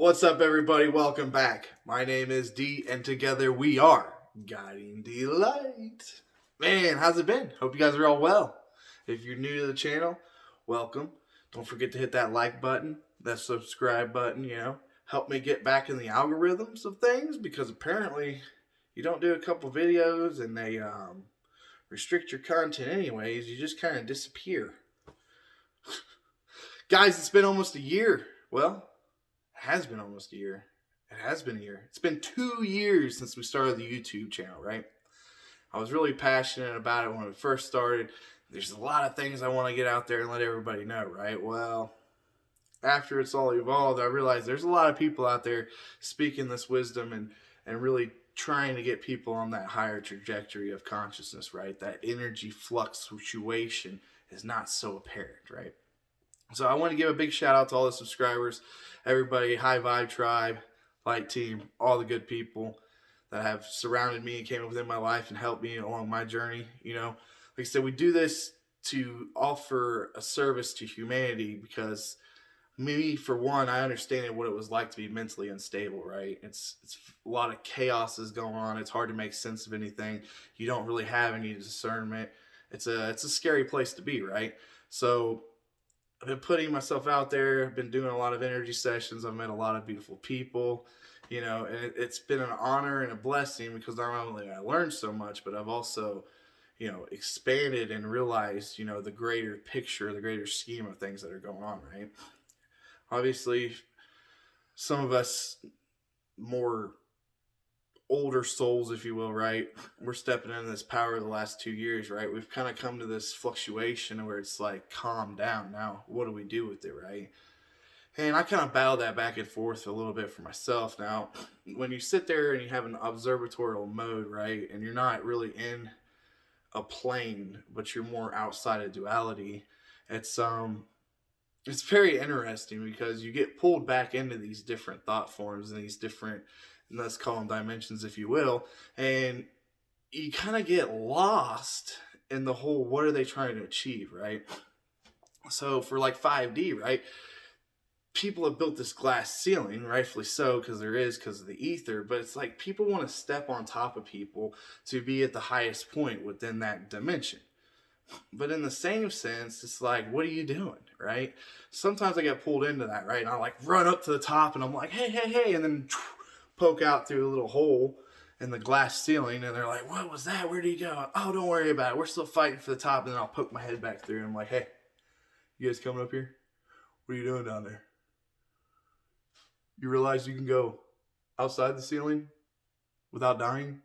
What's up, everybody? Welcome back. My name is D, and together we are Guiding Delight. Man, how's it been? Hope you guys are all well. If you're new to the channel, welcome. Don't forget to hit that like button, that subscribe button, Help me get back in the algorithms of things because apparently you don't do a couple videos and they restrict your content anyways. You just kind of disappear. Guys, it's been almost a year. Well, has been almost a year. It has been a year. It's been 2 years since we started the YouTube channel, right? I was really passionate about it when we first started. There's a lot of things I want to get out there and let everybody know, right? Well, after it's all evolved, I realized there's a lot of people out there speaking this wisdom and really trying to get people on that higher trajectory of consciousness, right? That energy fluctuation is not so apparent, right? So I want to give a big shout out to all the subscribers, everybody, High Vibe Tribe, Light Team, all the good people that have surrounded me and came within my life and helped me along my journey. Like I said, we do this to offer a service to humanity because me, for one, I understand what it was like to be mentally unstable, right? It's a lot of chaos is going on. It's hard to make sense of anything. You don't really have any discernment. It's a scary place to be, right? So I've been putting myself out there. I've been doing a lot of energy sessions. I've met a lot of beautiful people, and it's been an honor and a blessing because not only I learned so much, but I've also, expanded and realized, the greater picture, the greater scheme of things that are going on, right? Obviously, some of us more older souls, if you will, right? We're stepping into this power the last 2 years, right? We've kind of come to this fluctuation where it's like, calm down. Now, what do we do with it, right? And I kind of battle that back and forth a little bit for myself. Now, when you sit there and you have an observatorial mode, right, and you're not really in a plane, but you're more outside of duality, it's very interesting because you get pulled back into these different thought forms and these different, let's call them dimensions, if you will, and you kind of get lost in the whole what are they trying to achieve, right? So for like 5D, right, people have built this glass ceiling, rightfully so, because of the ether, but it's like people want to step on top of people to be at the highest point within that dimension. But in the same sense, it's like, what are you doing, right? Sometimes I get pulled into that, right? And I like run up to the top and I'm like, hey, hey, hey, and then poke out through a little hole in the glass ceiling, and they're like, what was that? Where did he go? Oh, don't worry about it. We're still fighting for the top. And then I'll poke my head back through and I'm like, hey, you guys coming up here? What are you doing down there? You realize you can go outside the ceiling without dying?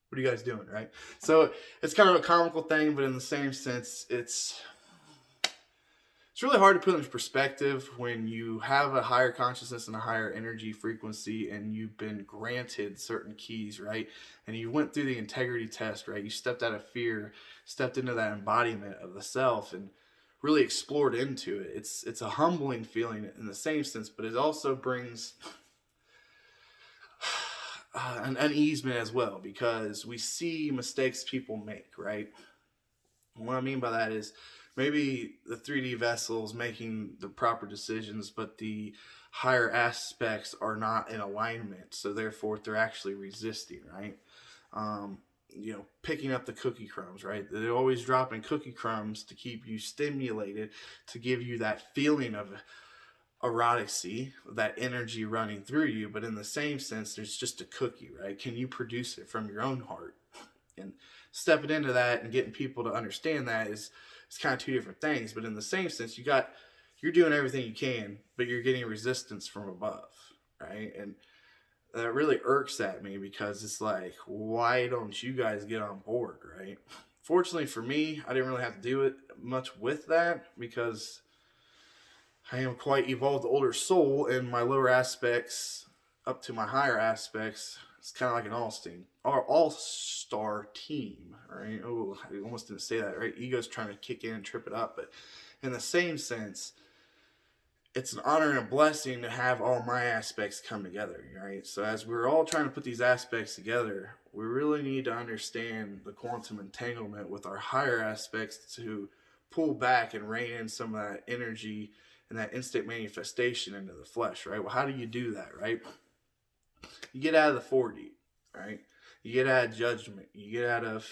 What are you guys doing, right? So it's kind of a comical thing, but in the same sense, it's really hard to put into perspective when you have a higher consciousness and a higher energy frequency and you've been granted certain keys, right? And you went through the integrity test, right? You stepped out of fear, stepped into that embodiment of the self and really explored into it. It's a humbling feeling in the same sense, but it also brings an uneasement as well because we see mistakes people make, right? And what I mean by that is maybe the 3D vessel is making the proper decisions, but the higher aspects are not in alignment, so therefore they're actually resisting, right? Picking up the cookie crumbs, right? They're always dropping cookie crumbs to keep you stimulated, to give you that feeling of eroticy, that energy running through you, but in the same sense, there's just a cookie, right? Can you produce it from your own heart? And stepping into that and getting people to understand that is kind of two different things, but in the same sense, you're doing everything you can, but you're getting resistance from above, right? And that really irks at me because it's like, why don't you guys get on board, right? Fortunately for me, I didn't really have to do it much with that because I am quite evolved older soul, and my lower aspects up to my higher aspects, it's kind of like an all-star team, right? Oh, I almost didn't say that, right? Ego's trying to kick in and trip it up, but in the same sense, it's an honor and a blessing to have all my aspects come together, right? So as we're all trying to put these aspects together, we really need to understand the quantum entanglement with our higher aspects to pull back and rein in some of that energy and that instant manifestation into the flesh, right? Well, how do you do that, right? You get out of the 4D, right? You get out of judgment. You get out of,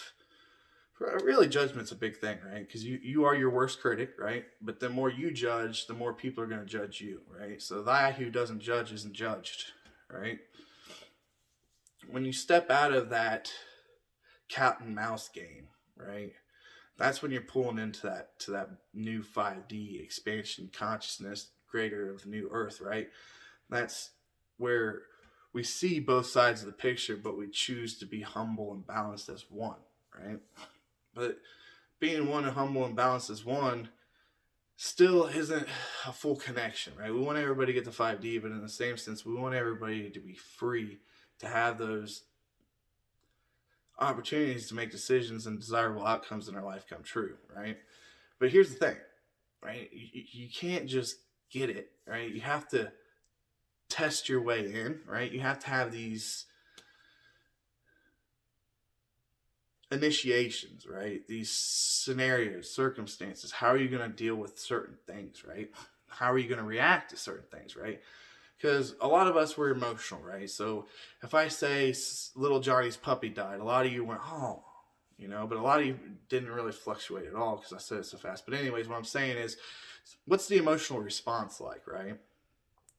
really, judgment's a big thing, right? Because you are your worst critic, right? But the more you judge, the more people are going to judge you, right? So that who doesn't judge isn't judged, right? When you step out of that cat and mouse game, right? That's when you're pulling into that new 5D expansion consciousness, greater of the new earth, right? That's where we see both sides of the picture, but we choose to be humble and balanced as one, right? But being one and humble and balanced as one still isn't a full connection, right? We want everybody to get to 5D, but in the same sense, we want everybody to be free to have those opportunities to make decisions and desirable outcomes in our life come true, right? But here's the thing, right? You can't just get it, right? You have to test your way in, right? You have to have these initiations, right? These scenarios, circumstances. How are you going to deal with certain things, right? How are you going to react to certain things, right? Because a lot of us were emotional, right? So if I say little Johnny's puppy died, a lot of you went, oh, but a lot of you didn't really fluctuate at all because I said it so fast. But anyways, what I'm saying is, what's the emotional response like, right?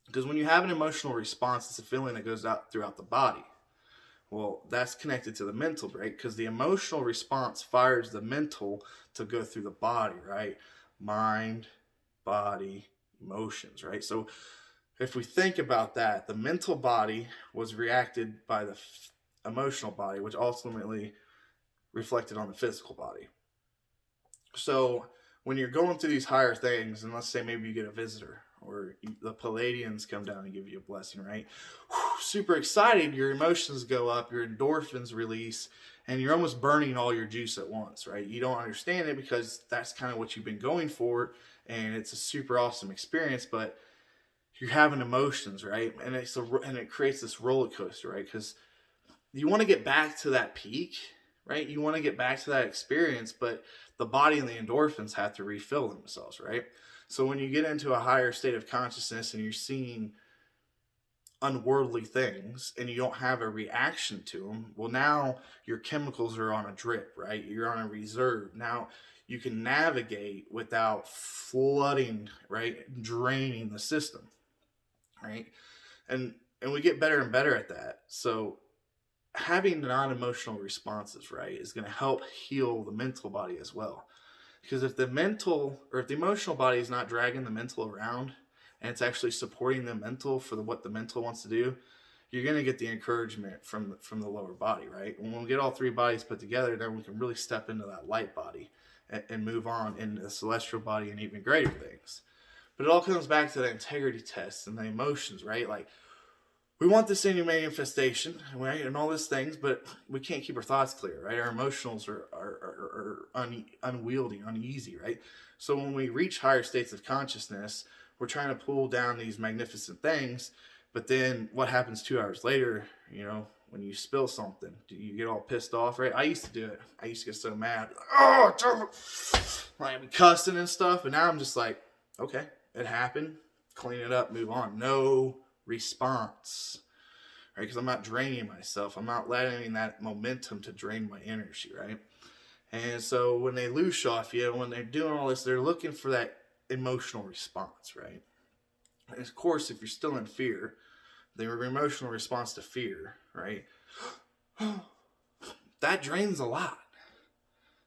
Because when you have an emotional response, it's a feeling that goes out throughout the body. Well, that's connected to the mental, right? Because the emotional response fires the mental to go through the body, right? Mind, body, emotions, right? So if we think about that, the mental body was reacted by the emotional body, which ultimately reflected on the physical body. So when you're going through these higher things, and let's say maybe you get a visitor, or the Palladians come down and give you a blessing, right? Super excited, your emotions go up, your endorphins release, and you're almost burning all your juice at once, right? You don't understand it because that's kind of what you've been going for, and it's a super awesome experience, but you're having emotions, right? And it creates this roller coaster, right? Because you want to get back to that peak, right? You want to get back to that experience, but the body and the endorphins have to refill themselves, right? So when you get into a higher state of consciousness and you're seeing unworldly things and you don't have a reaction to them, well, now your chemicals are on a drip, right? You're on a reserve. Now you can navigate without flooding, right? Draining the system, right? And we get better and better at that. So having non-emotional responses, right, is going to help heal the mental body as well. Because if the emotional body is not dragging the mental around and it's actually supporting the mental for what the mental wants to do, you're going to get the encouragement from the lower body, right? When we get all three bodies put together, then we can really step into that light body and move on into the celestial body and even greater things. But it all comes back to the integrity test and the emotions, right? Like, we want this in your manifestation, right, and all these things, but we can't keep our thoughts clear, right? Our emotions are unwieldy, uneasy, right? So when we reach higher states of consciousness, we're trying to pull down these magnificent things, but then what happens 2 hours later, when you spill something? Do you get all pissed off, right? I used to do it. I used to get so mad. Oh, like, I'd be cussing and stuff, and now I'm just like, okay, it happened. Clean it up, move on. No response, right? Because I'm not draining myself. I'm not letting that momentum to drain my energy, right? And so when they loose off you, when they're doing all this, they're looking for that emotional response, right? And of course, if you're still in fear, their emotional response to fear, right? That drains a lot.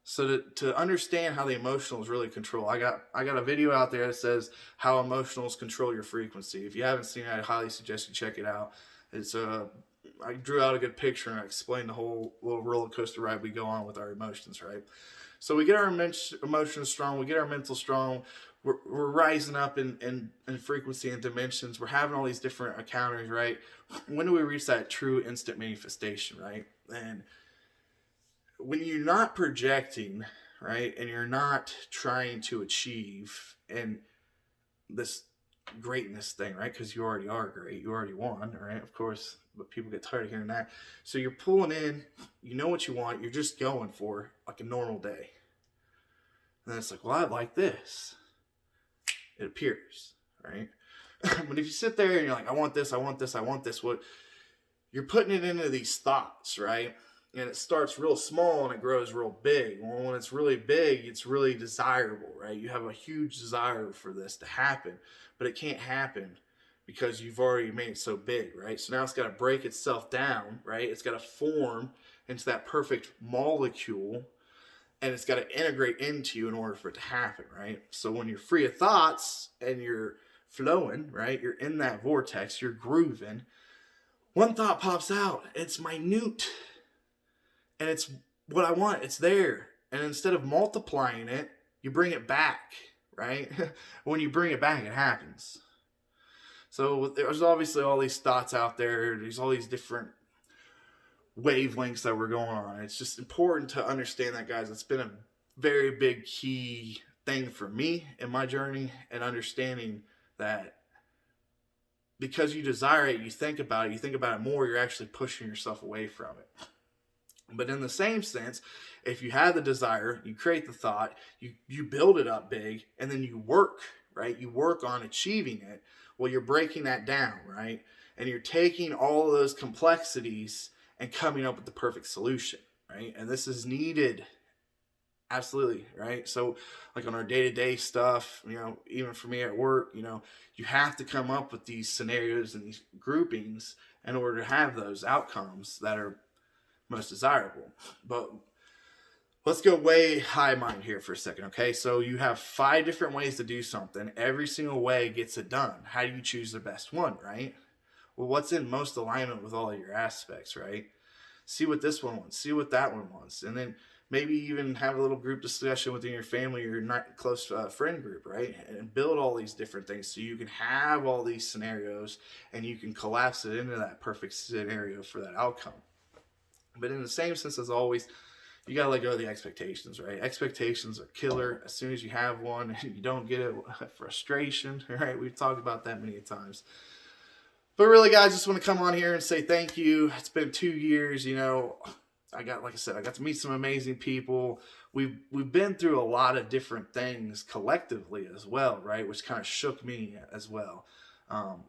So to understand how the emotionals really control, I got a video out there that says how emotionals control your frequency. If you haven't seen it, I highly suggest you check it out. It's I drew out a good picture and I explained the whole little roller coaster ride we go on with our emotions, right? So we get our emotions strong, we get our mental strong, we're rising up in frequency and dimensions, we're having all these different encounters, right? When do we reach that true instant manifestation, right? And when you're not projecting, right, and you're not trying to achieve and this greatness thing, right, because you already are great, you already won, right, of course, but people get tired of hearing that. So you're pulling in, you know what you want, you're just going for like a normal day. And then it's like, well, I like this. It appears, right? But if you sit there and you're like, I want this, I want this, I want this, what you're putting it into these thoughts, right? And it starts real small and it grows real big. Well, when it's really big, it's really desirable, right? You have a huge desire for this to happen, but it can't happen because you've already made it so big, right? So now it's got to break itself down, right? It's got to form into that perfect molecule, and it's got to integrate into you in order for it to happen, right? So when you're free of thoughts and you're flowing, right? You're in that vortex, you're grooving. One thought pops out. It's minute. And it's what I want. It's there. And instead of multiplying it, you bring it back, right? When you bring it back, it happens. So there's obviously all these thoughts out there. There's all these different wavelengths that we're going on. It's just important to understand that, guys. It's been a very big key thing for me in my journey, and understanding that because you desire it, you think about it more, you're actually pushing yourself away from it. But in the same sense, if you have the desire, you create the thought, you build it up big, and then you work, right? You work on achieving it. Well, you're breaking that down, right? And you're taking all of those complexities and coming up with the perfect solution, right? And this is needed. Absolutely, right? So like on our day-to-day stuff, even for me at work, you have to come up with these scenarios and these groupings in order to have those outcomes that are most desirable. But let's go way high mind here for a second, okay? So you have 5 different ways to do something. Every single way gets it done. How do you choose the best one, right? Well, what's in most alignment with all of your aspects, right? See what this one wants, see what that one wants, and then maybe even have a little group discussion within your family or your not close friend group, right? And build all these different things so you can have all these scenarios and you can collapse it into that perfect scenario for that outcome. But in the same sense as always, you got to let go of the expectations, right? Expectations are killer. As soon as you have one and you don't get it, frustration, right? We've talked about that many times. But really, guys, just want to come on here and say thank you. It's been 2 years, I got to meet some amazing people. We've been through a lot of different things collectively as well, right? Which kind of shook me as well.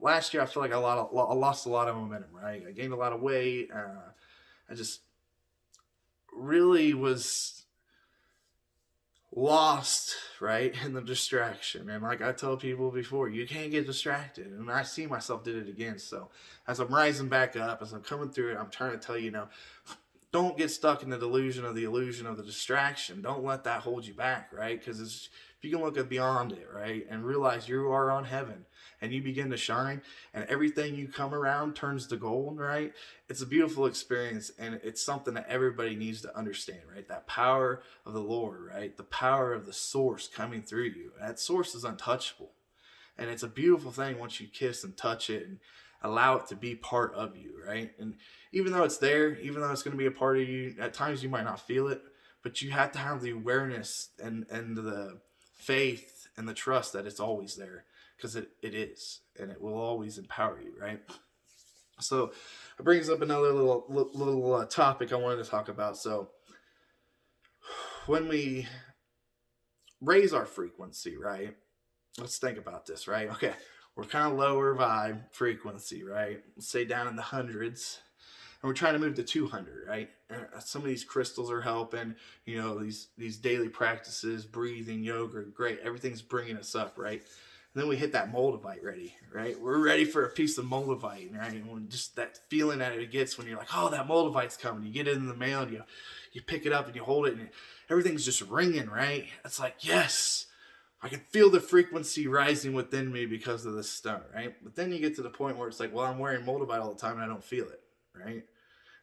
Last year, I feel like I lost a lot of momentum, right? I gained a lot of weight. I just really was lost, right, in the distraction. And like I tell people before, you can't get distracted. And I see myself did it again. So as I'm rising back up, as I'm coming through it, I'm trying to tell you, don't get stuck in the illusion of the distraction. Don't let that hold you back, right? Because if you can look at beyond it, right, and realize you are on heaven and you begin to shine and everything you come around turns to gold, right? It's a beautiful experience, and it's something that everybody needs to understand, right? That power of the Lord, right? The power of the source coming through you. That source is untouchable. And it's a beautiful thing once you kiss and touch it and allow it to be part of you, right? And even though it's there, even though it's going to be a part of you, at times you might not feel it, but you have to have the awareness and the faith and the trust that it's always there, because it is, and it will always empower you, right? So it brings up another little topic I wanted to talk about. So when we raise our frequency, right? Let's think about this, right? Okay, we're kind of lower vibe frequency, right? Let's say down in the hundreds, and we're trying to move to 200, right? And some of these crystals are helping, these daily practices, breathing, yoga, great. Everything's bringing us up, right? And then we hit that Moldavite ready, right? We're ready for a piece of Moldavite, right? And just that feeling that it gets when you're like, oh, that Moldavite's coming. You get it in the mail and you pick it up and you hold it and everything's just ringing, right? It's like, yes, I can feel the frequency rising within me because of this stone, right? But then you get to the point where it's like, well, I'm wearing Moldavite all the time and I don't feel it, right?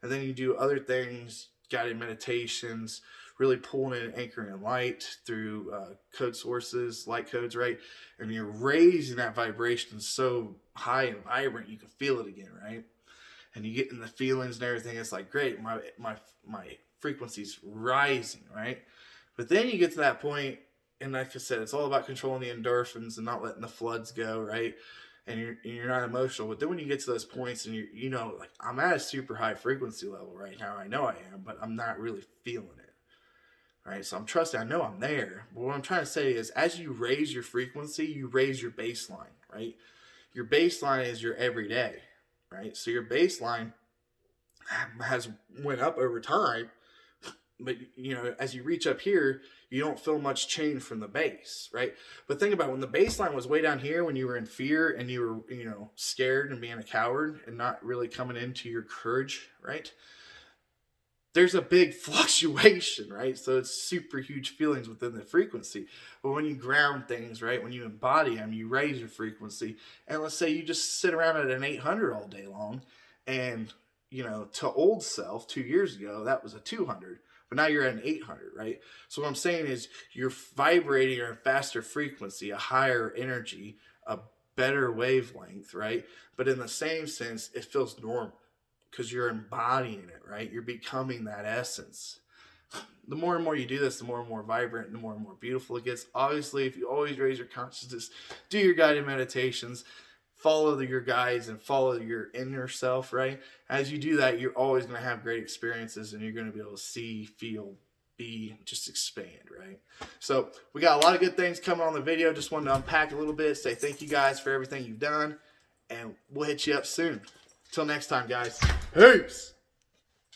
And then you do other things, guided meditations, really pulling in and anchoring in light through code sources, light codes, right? And you're raising that vibration so high and vibrant, you can feel it again, right? And you get in the feelings and everything. It's like, great, my frequency's rising, right? But then you get to that point, and like I said, it's all about controlling the endorphins and not letting the floods go, right? And you're not emotional. But then when you get to those points and like, I'm at a super high frequency level right now. I know I am, but I'm not really feeling it. Right, so I'm trusting, I know I'm there. But what I'm trying to say is, as you raise your frequency, you raise your baseline, right? Your baseline is your everyday, right? So your baseline has went up over time, but you know, as you reach up here, you don't feel much change from the base, right? But think about when the baseline was way down here, when you were in fear and you were, you know, scared and being a coward and not really coming into your courage, right? There's a big fluctuation, right? So it's super huge feelings within the frequency. But when you ground things, right, when you embody them, you raise your frequency. And let's say you just sit around at an 800 all day long, and you know, to old self 2 years ago, that was a 200. But now you're at an 800, right? So what I'm saying is you're vibrating at a faster frequency, a higher energy, a better wavelength, right? But in the same sense, it feels normal because you're embodying it, right? You're becoming that essence. The more and more you do this, the more and more vibrant and the more beautiful it gets. Obviously, if you always raise your consciousness, do your guided meditations, follow your guides and follow your inner self, right? As you do that, you're always going to have great experiences and you're going to be able to see, feel, be, just expand, right? So we got a lot of good things coming on the video. Just wanted to unpack a little bit, say thank you guys for everything you've done, and we'll hit you up soon. Till next time, guys. Peace.